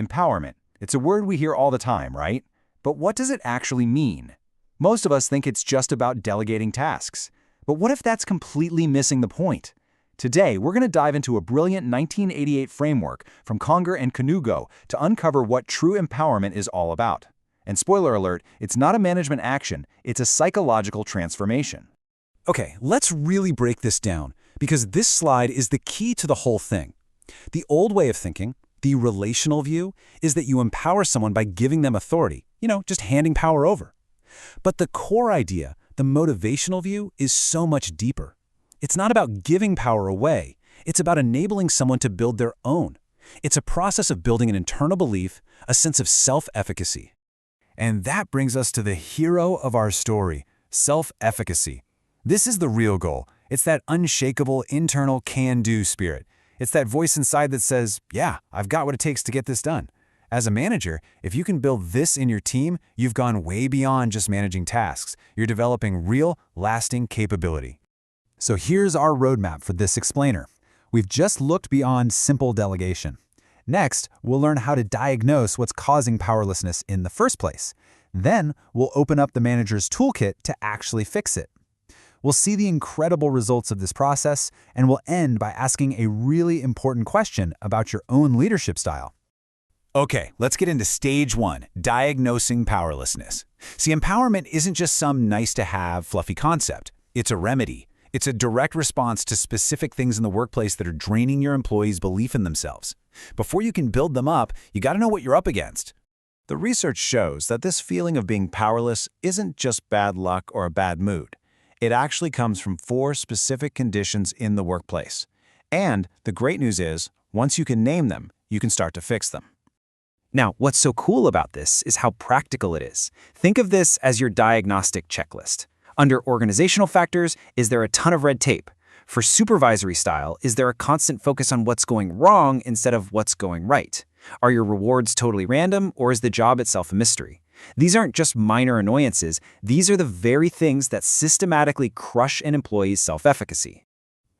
empowerment. It's a word we hear all the time, right? But what does it actually mean? Most of us think it's just about delegating tasks. But what if that's completely missing the point? Today, we're going to dive into a brilliant 1988 framework from Conger and Kanungo to uncover what true empowerment is all about. And spoiler alert, it's not a management action, it's a psychological transformation. Okay, let's really break this down, because this slide is the key to the whole thing. The old way of thinking, the relational view, is that you empower someone by giving them authority, just handing power over. But the core idea, the motivational view, is so much deeper. It's not about giving power away. It's about enabling someone to build their own. It's a process of building an internal belief, a sense of self-efficacy. And that brings us to the hero of our story, self-efficacy. This is the real goal. It's that unshakable internal can-do spirit. It's that voice inside that says, yeah, I've got what it takes to get this done. As a manager, if you can build this in your team, you've gone way beyond just managing tasks. You're developing real, lasting capability. So here's our roadmap for this explainer. We've just looked beyond simple delegation. Next, we'll learn how to diagnose what's causing powerlessness in the first place. Then, we'll open up the manager's toolkit to actually fix it. We'll see the incredible results of this process, and we'll end by asking a really important question about your own leadership style. Okay, let's get into stage 1, diagnosing powerlessness. See, empowerment isn't just some nice-to-have, fluffy concept. It's a remedy. It's a direct response to specific things in the workplace that are draining your employees' belief in themselves. Before you can build them up, you got to know what you're up against. The research shows that this feeling of being powerless isn't just bad luck or a bad mood. It actually comes from 4 specific conditions in the workplace. And the great news is, once you can name them, you can start to fix them. Now, what's so cool about this is how practical it is. Think of this as your diagnostic checklist. Under organizational factors, is there a ton of red tape? For supervisory style, is there a constant focus on what's going wrong instead of what's going right? Are your rewards totally random, or is the job itself a mystery? These aren't just minor annoyances, these are the very things that systematically crush an employee's self-efficacy.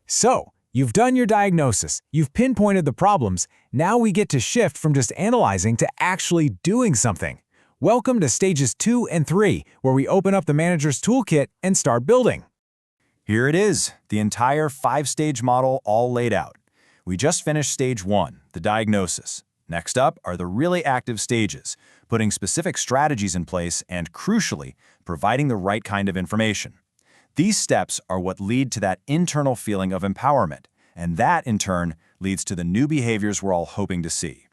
So, you've done your diagnosis, you've pinpointed the problems, now we get to shift from just analyzing to actually doing something. Welcome to stages 2 and 3, where we open up the manager's toolkit and start building. Here it is, the entire 5-stage model all laid out. We just finished stage 1, the diagnosis. Next up are the really active stages, putting specific strategies in place and, crucially, providing the right kind of information. These steps are what lead to that internal feeling of empowerment, and that, in turn, leads to the new behaviors we're all hoping to see.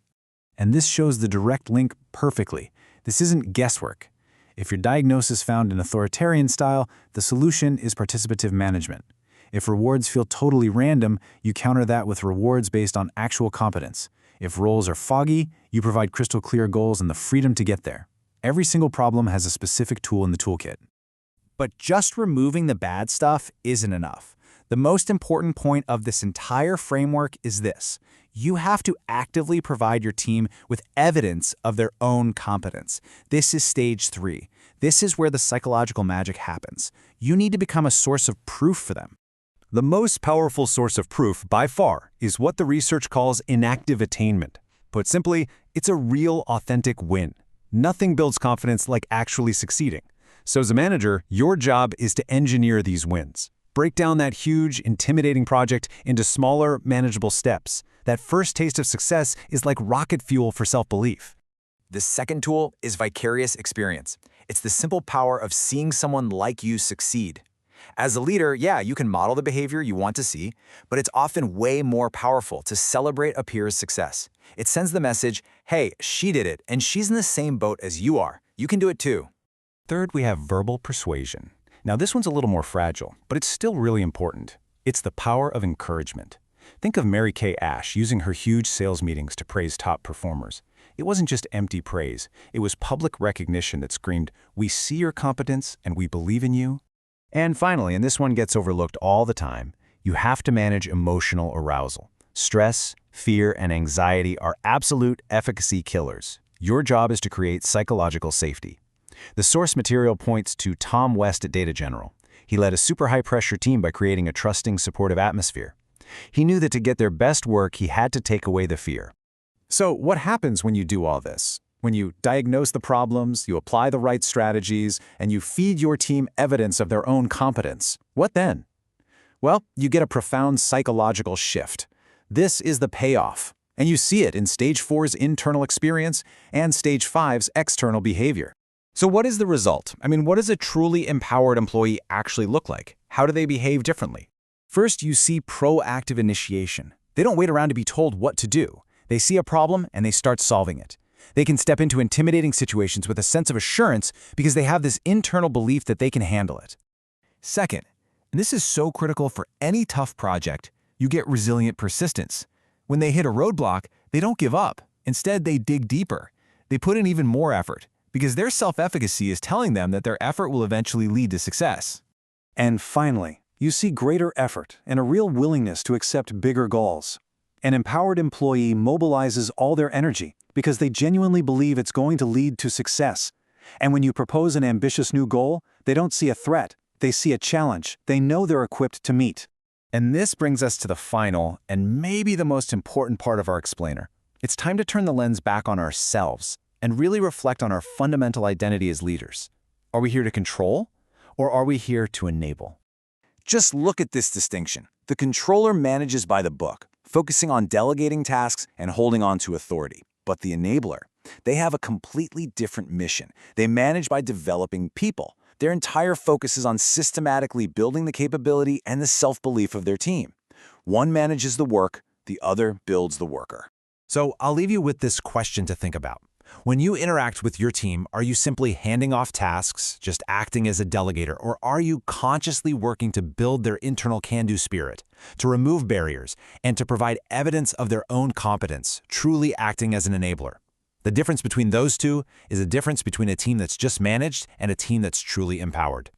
And this shows the direct link perfectly. This isn't guesswork. If your diagnosis found an authoritarian style, the solution is participative management. If rewards feel totally random, you counter that with rewards based on actual competence. If roles are foggy, you provide crystal clear goals and the freedom to get there. Every single problem has a specific tool in the toolkit. But just removing the bad stuff isn't enough. The most important point of this entire framework is this. You have to actively provide your team with evidence of their own competence. This is stage 3. This is where the psychological magic happens. You need to become a source of proof for them. The most powerful source of proof, by far, is what the research calls inactive attainment. Put simply, it's a real, authentic win. Nothing builds confidence like actually succeeding. So as a manager, your job is to engineer these wins. Break down that huge, intimidating project into smaller, manageable steps. That first taste of success is like rocket fuel for self-belief. The second tool is vicarious experience. It's the simple power of seeing someone like you succeed. As a leader, yeah, you can model the behavior you want to see, but it's often way more powerful to celebrate a peer's success. It sends the message, hey, she did it, and she's in the same boat as you are. You can do it too. Third, we have verbal persuasion. Now, this one's a little more fragile, but it's still really important. It's the power of encouragement. Think of Mary Kay Ash using her huge sales meetings to praise top performers. It wasn't just empty praise. It was public recognition that screamed, "We see your competence and we believe in you." And finally, and this one gets overlooked all the time, you have to manage emotional arousal. Stress, fear, and anxiety are absolute efficacy killers. Your job is to create psychological safety. The source material points to Tom West at Data General. He led a super high-pressure team by creating a trusting, supportive atmosphere. He knew that to get their best work, he had to take away the fear. So what happens when you do all this? When you diagnose the problems, you apply the right strategies, and you feed your team evidence of their own competence, what then? Well, you get a profound psychological shift. This is the payoff, and you see it in Stage 4's internal experience and Stage 5's external behavior. So what is the result? I mean, what does a truly empowered employee actually look like? How do they behave differently? First, you see proactive initiation. They don't wait around to be told what to do. They see a problem and they start solving it. They can step into intimidating situations with a sense of assurance because they have this internal belief that they can handle it. Second, and this is so critical for any tough project, you get resilient persistence. When they hit a roadblock, they don't give up. Instead, they dig deeper. They put in even more effort, because their self-efficacy is telling them that their effort will eventually lead to success. And finally, you see greater effort and a real willingness to accept bigger goals. An empowered employee mobilizes all their energy because they genuinely believe it's going to lead to success. And when you propose an ambitious new goal, they don't see a threat, they see a challenge they know they're equipped to meet. And this brings us to the final and maybe the most important part of our explainer. It's time to turn the lens back on ourselves and really reflect on our fundamental identity as leaders. Are we here to control, or are we here to enable? Just look at this distinction. The controller manages by the book, focusing on delegating tasks and holding on to authority. But the enabler, they have a completely different mission. They manage by developing people. Their entire focus is on systematically building the capability and the self-belief of their team. One manages the work, the other builds the worker. So I'll leave you with this question to think about. When you interact with your team, are you simply handing off tasks, just acting as a delegator, or are you consciously working to build their internal can-do spirit, to remove barriers, and to provide evidence of their own competence, truly acting as an enabler? The difference between those two is a difference between a team that's just managed and a team that's truly empowered.